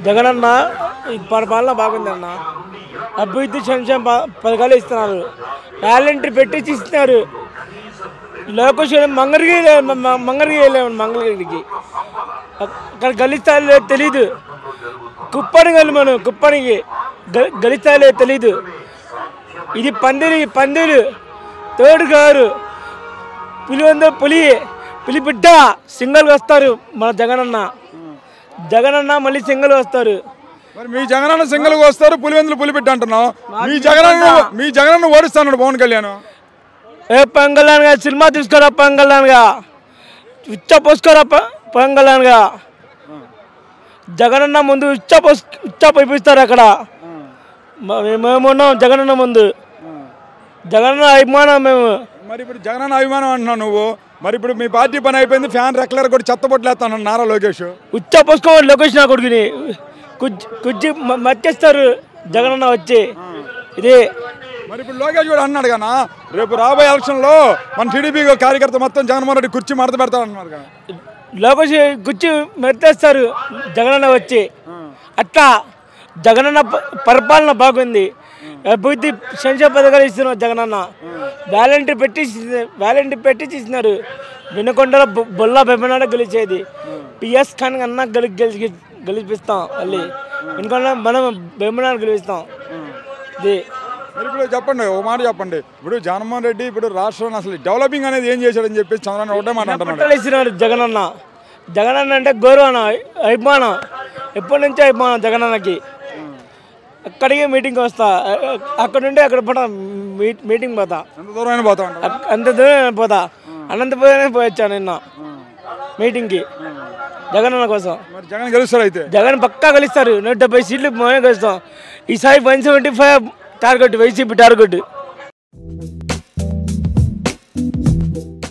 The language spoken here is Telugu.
జగనన్న పరిపాలన బాగుందన్న. అభివృద్ధి సంక్షేమ పథకాలు ఇస్తున్నారు, టాలెంట్ పెట్టించి ఇస్తున్నారు. లోకేశ్వరం మంగళగిరికి వెళ్ళాము, మంగళగిరికి అక్కడ గెలుస్తాలే తెలీదు. కుప్పని వెళ్ళి కుప్పనికి గెలుస్తాలే తెలీదు. ఇది పందిలు తోడు గారు పులి బిడ్డ సింగల్ వస్తారు. మన జగనన్న మళ్ళీ సింగల్ వస్తారు. మరి మీ జగనన్న సింగల్గా వస్తారు, పులి బిడ్డ అంటున్నావు. మీ జగనన్న ఓడిస్తాను పవన్ కళ్యాణ్. ఏ పవన్ కళ్యాణ్ గా సినిమా తీసుకోరా, పవన్ కళ్యాణ్ గా ఉచ్చ పోసుకోరా, పవన్ కళ్యాణ్ గా. జగనన్న ముందు ఉచ్చ పోయిస్తారు అక్కడ. మేమున్నాం జగనన్న ముందు, జగనన్న అభిమానం మేము. మరి ఇప్పుడు జగనన్న అభిమానం అంటున్నావు నువ్వు. మరి ఇప్పుడు మీ పార్టీ పని అయిపోయింది, ఫ్యాన్ రెక్లర్ కూడా చెత్తబొట్లు వేస్తాను నారా లోకేష్. ఉచ్చ పోసుకోవాలి లోకేష్ నా కొడుకుని, కుజ్జి మర్చేస్తారు జగనన్న వచ్చి. ఇది మరి ఇప్పుడు లోకేష్ కూడా అన్నాడు కదా, రేపు రాబోయే ఎలక్షన్లో మన టీడీపీ కార్యకర్త మొత్తం జగన్మోహన్ రెడ్డి కుర్చీ మడత పెడతాడు అన్నారు కదా. లోకేష్ కుర్చీ మెత్తేస్తారు జగనన్న వచ్చి. అట్లా జగనన్న పరిపాలన బాగుంది, అభివృద్ధి సంక్షేమ పథకాలు ఇస్తున్నారు జగనన్న. వ్యాలంటీ పెట్టి ఇస్తున్నారు. వినకొండలో బొల్లా బెమ్మనాడ గెలిచేది పిఎస్ ఖాన్ అన్న గెలిపిస్తాం. మళ్ళీ వినకొండ మనం బెమ్మనాడ గెలిపిస్తాం. ఇది మరి ఇప్పుడు చెప్పండి, ఓ మాట చెప్పండి. ఇప్పుడు జగన్మోహన్ రెడ్డి ఇప్పుడు రాష్ట్రంలో అసలు డెవలపింగ్ అనేది ఏం చేశాడని చెప్పేసి చంద్రబాబు ఒకటే మాట అంటున్నాడు. ఇస్తున్నారు జగనన్న అంటే గౌరవం, అభిమానం, ఎప్పటి నుంచో అభిమానం జగనన్నకి. అక్కడికి మీటింగ్కి వస్తా, అక్కడ నుండి అక్కడ పోతా, మీటింగ్ పోతా. అంత దూరం పోతా. అనంతపురం పోయొచ్చాను నిన్న మీటింగ్కి జగనన్న కోసం. జగన్ గెలుస్తారు అయితే? జగన్ పక్కా గెలుస్తారు. 170 సీట్లు మేమే గెలుస్తాం. ఈసారి 175 టార్గెట్, వైసీపీ టార్గెట్.